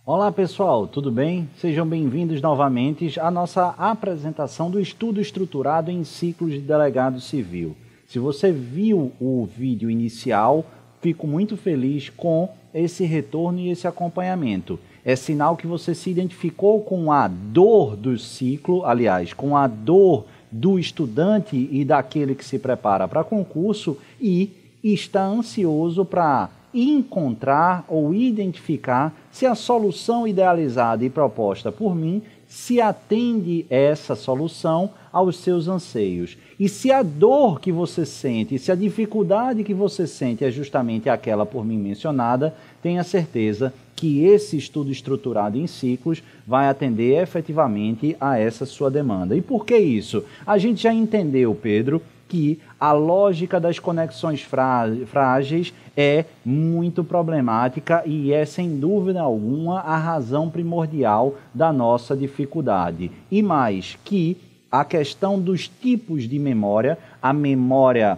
Olá pessoal, tudo bem? Sejam bem-vindos novamente à nossa apresentação do estudo estruturado em ciclos de delegado civil. Se você viu o vídeo inicial, fico muito feliz com esse retorno e esse acompanhamento. É sinal que você se identificou com a dor do ciclo, aliás, com a dor do estudante e daquele que se prepara para concurso e está ansioso para encontrar ou identificar se a solução idealizada e proposta por mim se atende essa solução aos seus anseios. E se a dor que você sente, se a dificuldade que você sente é justamente aquela por mim mencionada, tenha certeza que esse estudo estruturado em ciclos vai atender efetivamente a essa sua demanda. E por que isso? A gente já entendeu, Pedro, que a lógica das conexões frágeis é muito problemática e é, sem dúvida alguma, a razão primordial da nossa dificuldade. E mais, que a questão dos tipos de memória, a memória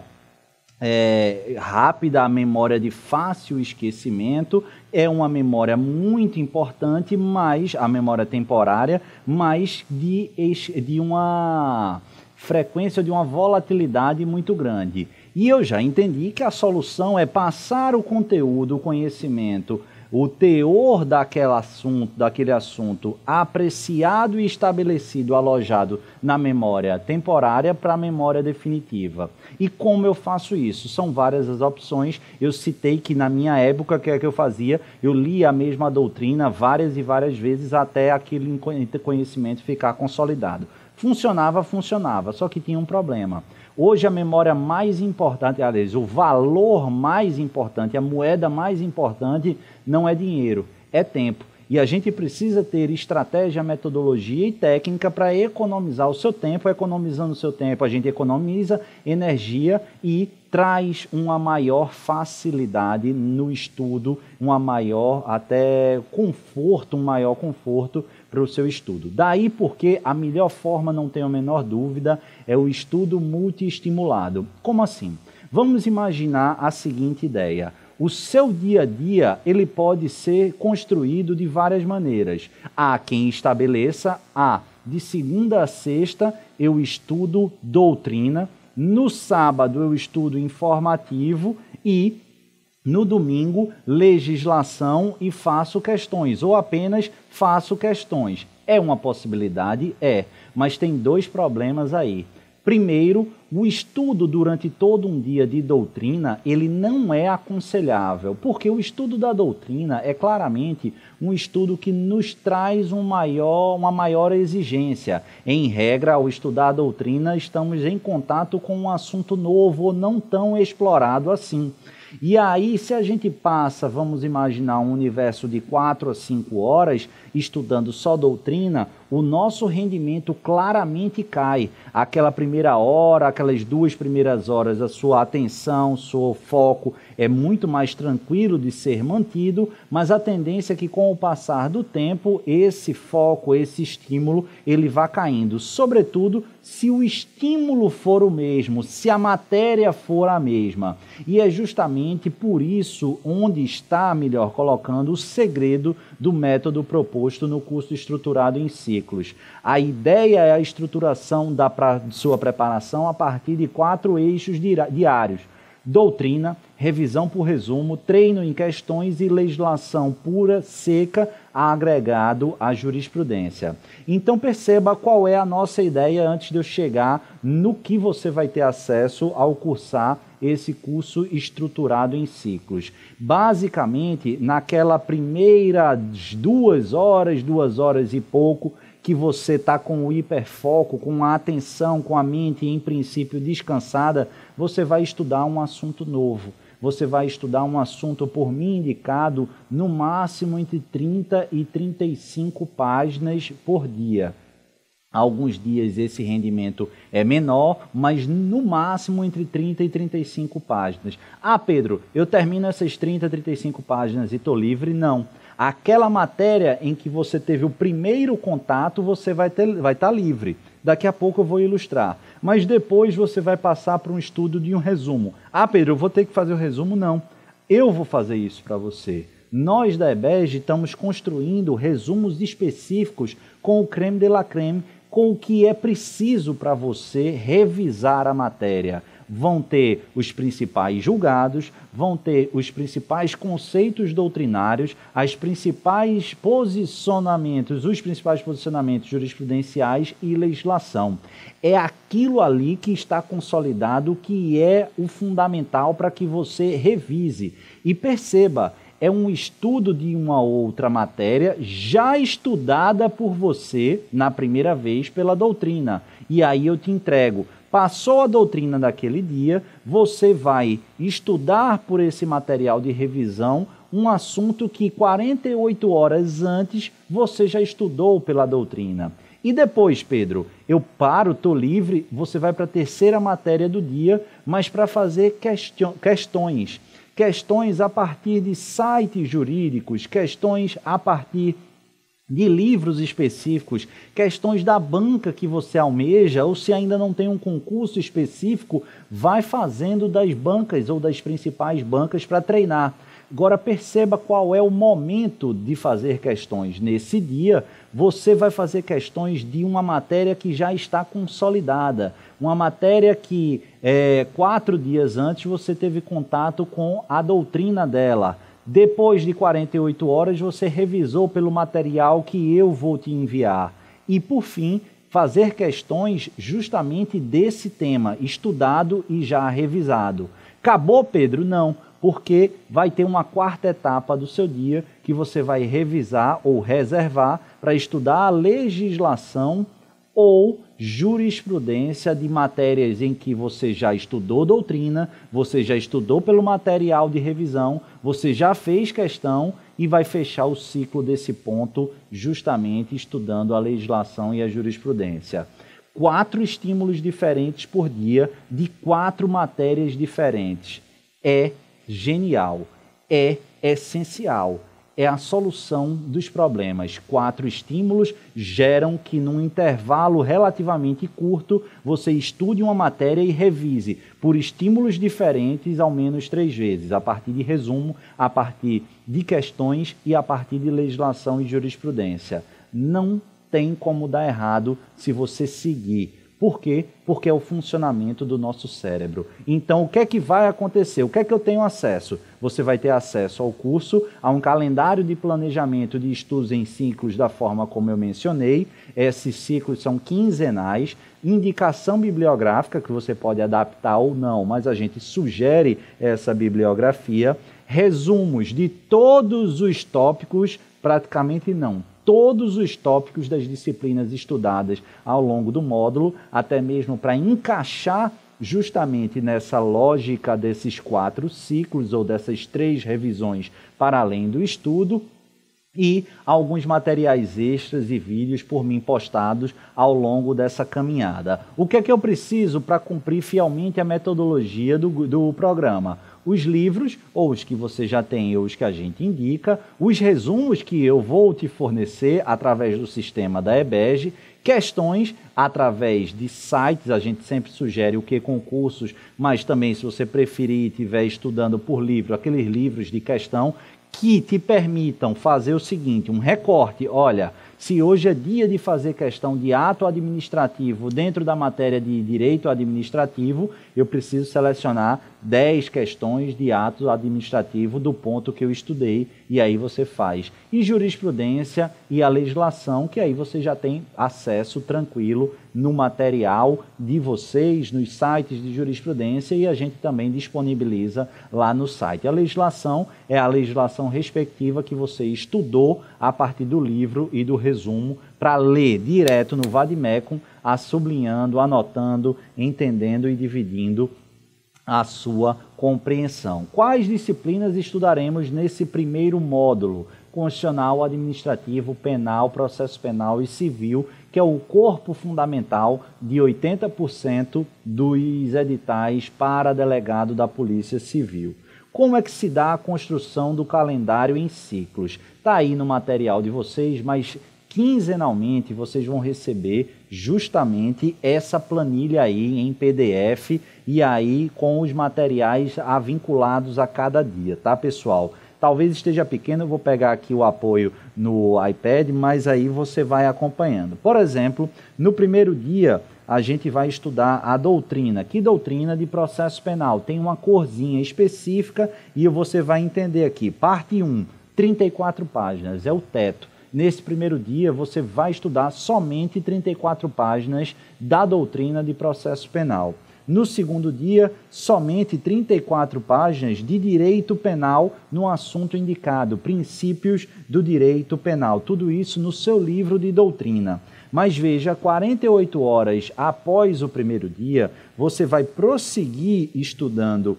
rápida, a memória de fácil esquecimento, é uma memória muito importante, mas a memória temporária, mas de uma frequência, de uma volatilidade muito grande. E eu já entendi que a solução é passar o conteúdo, o conhecimento, o teor daquele assunto apreciado e estabelecido, alojado na memória temporária para a memória definitiva. E como eu faço isso? São várias as opções. Eu citei que na minha época, que é que eu fazia, eu lia a mesma doutrina várias e várias vezes até aquele conhecimento ficar consolidado. Funcionava, só que tinha um problema. Hoje a memória mais importante, aliás, o valor mais importante, a moeda mais importante não é dinheiro, é tempo. E a gente precisa ter estratégia, metodologia e técnica para economizar o seu tempo. Economizando o seu tempo, a gente economiza energia e traz uma maior facilidade no estudo, uma maior até conforto, um maior conforto para o seu estudo. Daí porque a melhor forma, não tenho a menor dúvida, é o estudo multiestimulado. Como assim? Vamos imaginar a seguinte ideia. O seu dia a dia ele pode ser construído de várias maneiras. Há quem estabeleça, de segunda a sexta eu estudo doutrina, no sábado eu estudo informativo e no domingo legislação e faço questões, ou apenas faço questões. É uma possibilidade? É, mas tem dois problemas aí. Primeiro, o estudo durante todo um dia de doutrina, ele não é aconselhável, porque o estudo da doutrina é claramente um estudo que nos traz uma maior exigência. Em regra, ao estudar a doutrina, estamos em contato com um assunto novo ou não tão explorado assim. E aí, se a gente passa, vamos imaginar, um universo de 4 a 5 horas estudando só doutrina, o nosso rendimento claramente cai. Aquela primeira hora, aquelas 2 primeiras horas, a sua atenção, seu foco é muito mais tranquilo de ser mantido, mas a tendência é que com o passar do tempo, esse foco, esse estímulo, ele vá caindo. Sobretudo, se o estímulo for o mesmo, se a matéria for a mesma. E é justamente por isso onde está, melhor colocando, o segredo do método proposto no curso estruturado em ciclos. A ideia é a estruturação da sua preparação a partir de 4 eixos diários. Doutrina, revisão por resumo, treino em questões e legislação pura, seca, agregado à jurisprudência. Então perceba qual é a nossa ideia antes de eu chegar no que você vai ter acesso ao cursar esse curso estruturado em ciclos. Basicamente, naquela primeira 2 horas e pouco, que você está com o hiperfoco, com a atenção, com a mente em princípio descansada, você vai estudar um assunto novo. Você vai estudar um assunto por mim indicado no máximo entre 30 e 35 páginas por dia. Alguns dias esse rendimento é menor, mas no máximo entre 30 e 35 páginas. Pedro, eu termino essas 30, 35 páginas e estou livre? Não. Aquela matéria em que você teve o primeiro contato, você vai estar livre. Daqui a pouco eu vou ilustrar. Mas depois você vai passar para um estudo de um resumo. Pedro, eu vou ter que fazer o resumo? Não. Eu vou fazer isso para você. Nós da EBEG estamos construindo resumos específicos com o creme de la creme, com o que é preciso para você revisar a matéria. Vão ter os principais julgados, vão ter os principais conceitos doutrinários, os principais posicionamentos jurisprudenciais e legislação. É aquilo ali que está consolidado, que é o fundamental para que você revise. E perceba, é um estudo de uma outra matéria já estudada por você na primeira vez pela doutrina. E aí eu te entrego. Passou a doutrina daquele dia, você vai estudar por esse material de revisão um assunto que 48 horas antes você já estudou pela doutrina. E depois, Pedro, eu paro, estou livre, você vai para a terceira matéria do dia, mas para fazer questões. Questões a partir de sites jurídicos, questões a partir de livros específicos, questões da banca que você almeja, ou se ainda não tem um concurso específico, vai fazendo das bancas ou das principais bancas para treinar. Agora perceba qual é o momento de fazer questões. Nesse dia, você vai fazer questões de uma matéria que já está consolidada, uma matéria que 4 dias antes você teve contato com a doutrina dela. Depois de 48 horas, você revisou pelo material que eu vou te enviar. E, por fim, fazer questões justamente desse tema, estudado e já revisado. Acabou, Pedro? Não, porque vai ter uma quarta etapa do seu dia que você vai revisar ou reservar para estudar a legislação ou jurisprudência de matérias em que você já estudou doutrina, você já estudou pelo material de revisão, você já fez questão e vai fechar o ciclo desse ponto justamente estudando a legislação e a jurisprudência. 4 estímulos diferentes por dia de 4 matérias diferentes. É genial, é essencial. É a solução dos problemas. 4 estímulos geram que, num intervalo relativamente curto, você estude uma matéria e revise por estímulos diferentes ao menos 3 vezes, a partir de resumo, a partir de questões e a partir de legislação e jurisprudência. Não tem como dar errado se você seguir. Por quê? Porque é o funcionamento do nosso cérebro. Então, o que é que vai acontecer? O que é que eu tenho acesso? Você vai ter acesso ao curso, a um calendário de planejamento de estudos em ciclos da forma como eu mencionei. Esses ciclos são quinzenais, indicação bibliográfica, que você pode adaptar ou não, mas a gente sugere essa bibliografia, resumos de todos os tópicos, praticamente não, todos os tópicos das disciplinas estudadas ao longo do módulo, até mesmo para encaixar justamente nessa lógica desses 4 ciclos ou dessas 3 revisões para além do estudo, e alguns materiais extras e vídeos por mim postados ao longo dessa caminhada. O que é que eu preciso para cumprir fielmente a metodologia do programa? Os livros, ou os que você já tem ou os que a gente indica, os resumos que eu vou te fornecer através do sistema da EBEG, questões através de sites, a gente sempre sugere o que concursos, mas também se você preferir e estiver estudando por livro, aqueles livros de questão que te permitam fazer o seguinte, um recorte, olha, se hoje é dia de fazer questão de ato administrativo dentro da matéria de direito administrativo, eu preciso selecionar 10 questões de ato administrativo do ponto que eu estudei, e aí você faz. E jurisprudência e a legislação, que aí você já tem acesso tranquilo no material de vocês, nos sites de jurisprudência, e a gente também disponibiliza lá no site. A legislação é a legislação respectiva que você estudou a partir do livro e do resumo, para ler direto no Vademecum, sublinhando, anotando, entendendo e dividindo a sua compreensão. Quais disciplinas estudaremos nesse primeiro módulo? Constitucional, administrativo, penal, processo penal e civil, que é o corpo fundamental de 80% dos editais para delegado da Polícia Civil. Como é que se dá a construção do calendário em ciclos? Está aí no material de vocês, mas quinzenalmente vocês vão receber justamente essa planilha aí em PDF e aí com os materiais vinculados a cada dia, tá, pessoal? Talvez esteja pequeno, eu vou pegar aqui o apoio no iPad, mas aí você vai acompanhando. Por exemplo, no primeiro dia, a gente vai estudar a doutrina. Que doutrina de processo penal? Tem uma corzinha específica e você vai entender aqui. Parte 1, 34 páginas, é o teto. Nesse primeiro dia, você vai estudar somente 34 páginas da doutrina de processo penal. No segundo dia, somente 34 páginas de direito penal no assunto indicado, princípios do direito penal. Tudo isso no seu livro de doutrina. Mas veja, 48 horas após o primeiro dia, você vai prosseguir estudando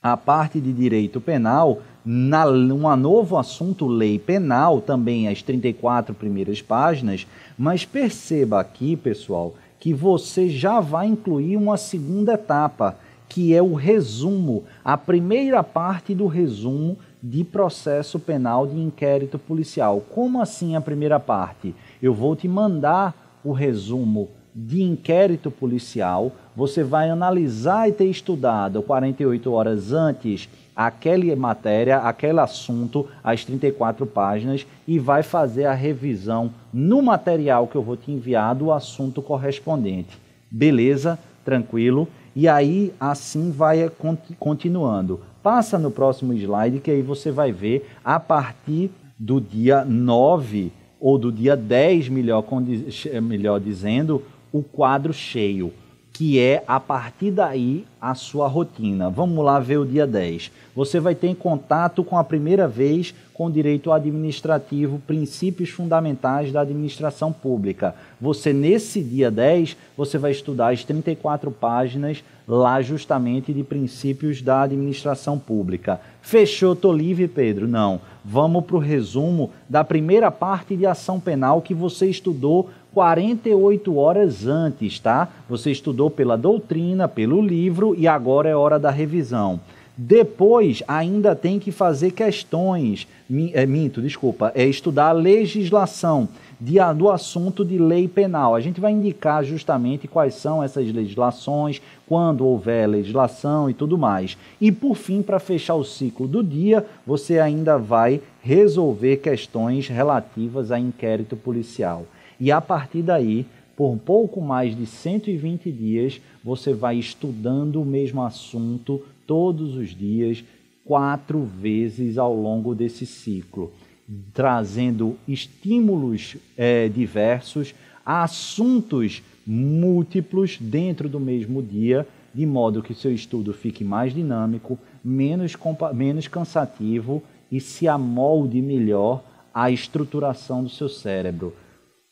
a parte de direito penal, um novo assunto, lei penal, também as 34 primeiras páginas, mas perceba aqui, pessoal, que você já vai incluir uma segunda etapa, que é o resumo, a primeira parte do resumo de processo penal de inquérito policial. Como assim a primeira parte? Eu vou te mandar o resumo de inquérito policial, você vai analisar e ter estudado 48 horas antes aquela matéria, aquele assunto, as 34 páginas, e vai fazer a revisão no material que eu vou te enviar do assunto correspondente. Beleza? Tranquilo? E aí, assim vai continuando. Passa no próximo slide, que aí você vai ver, a partir do dia 9, ou do dia 10, melhor dizendo, o quadro cheio, que é, a partir daí, a sua rotina. Vamos lá ver o dia 10. Você vai ter contato com a primeira vez com o direito administrativo, princípios fundamentais da administração pública. Você, nesse dia 10, você vai estudar as 34 páginas lá justamente de princípios da administração pública. Fechou, tô livre, Pedro? Não. Vamos para o resumo da primeira parte de ação penal que você estudou 48 horas antes, tá? Você estudou pela doutrina, pelo livro e agora é hora da revisão. Depois, ainda tem que fazer questões, estudar a legislação do assunto de lei penal. A gente vai indicar justamente quais são essas legislações, quando houver legislação e tudo mais. E, por fim, para fechar o ciclo do dia, você ainda vai resolver questões relativas a inquérito policial. E, a partir daí, por um pouco mais de 120 dias, você vai estudando o mesmo assunto todos os dias, 4 vezes ao longo desse ciclo, trazendo estímulos diversos, assuntos múltiplos dentro do mesmo dia, de modo que seu estudo fique mais dinâmico, menos cansativo e se amolde melhor à estruturação do seu cérebro.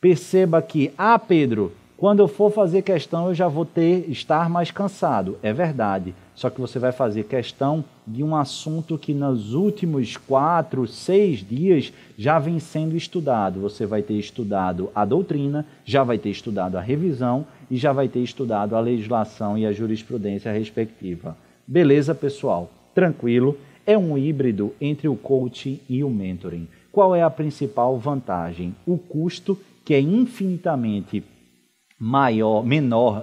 Perceba que, Pedro, quando eu for fazer questão eu já vou estar mais cansado. É verdade, só que você vai fazer questão de um assunto que nos últimos 4, 6 dias já vem sendo estudado. Você vai ter estudado a doutrina, já vai ter estudado a revisão e já vai ter estudado a legislação e a jurisprudência respectiva. Beleza, pessoal? Tranquilo? É um híbrido entre o coaching e o mentoring. Qual é a principal vantagem? O custo, que é infinitamente menor,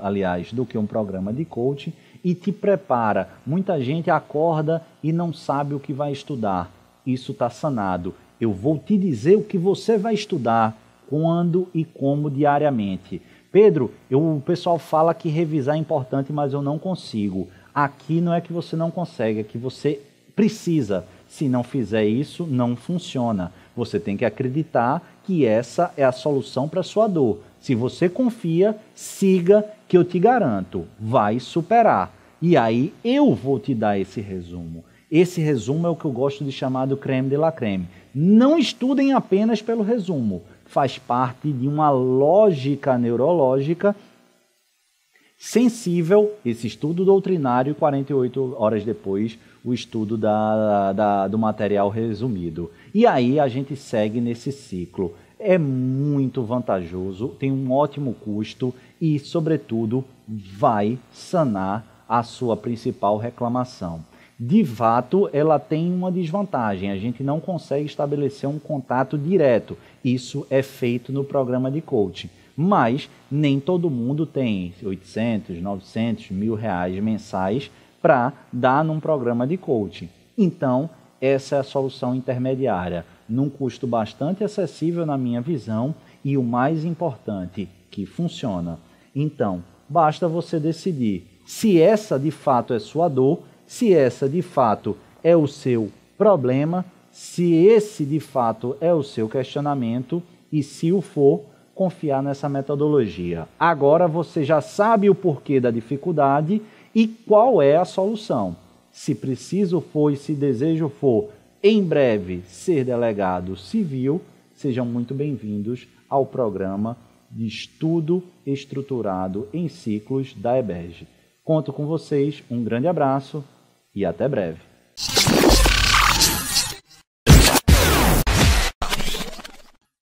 do que um programa de coaching, e te prepara. Muita gente acorda e não sabe o que vai estudar. Isso está sanado. Eu vou te dizer o que você vai estudar, quando e como diariamente. Pedro, o pessoal fala que revisar é importante, mas eu não consigo. Aqui não é que você não consegue, é que você precisa. Se não fizer isso, não funciona. Você tem que acreditar que essa é a solução para a sua dor. Se você confia, siga, que eu te garanto, vai superar. E aí eu vou te dar esse resumo. Esse resumo é o que eu gosto de chamar do creme de la creme. Não estudem apenas pelo resumo. Faz parte de uma lógica neurológica sensível, esse estudo doutrinário, e 48 horas depois o estudo do material resumido. E aí a gente segue nesse ciclo. É muito vantajoso, tem um ótimo custo e, sobretudo, vai sanar a sua principal reclamação. De fato, ela tem uma desvantagem, a gente não consegue estabelecer um contato direto. Isso é feito no programa de coaching. Mas nem todo mundo tem 800, 900, R$1.000 mensais para dar num programa de coaching. Então, essa é a solução intermediária, num custo bastante acessível na minha visão e o mais importante, que funciona. Então, basta você decidir se essa de fato é sua dor, se essa de fato é o seu problema, se esse de fato é o seu questionamento e, se o for, confiar nessa metodologia. Agora você já sabe o porquê da dificuldade e qual é a solução. Se preciso for e se desejo for, em breve, ser delegado civil, sejam muito bem-vindos ao programa de estudo estruturado em ciclos da EBERJ. Conto com vocês, um grande abraço e até breve.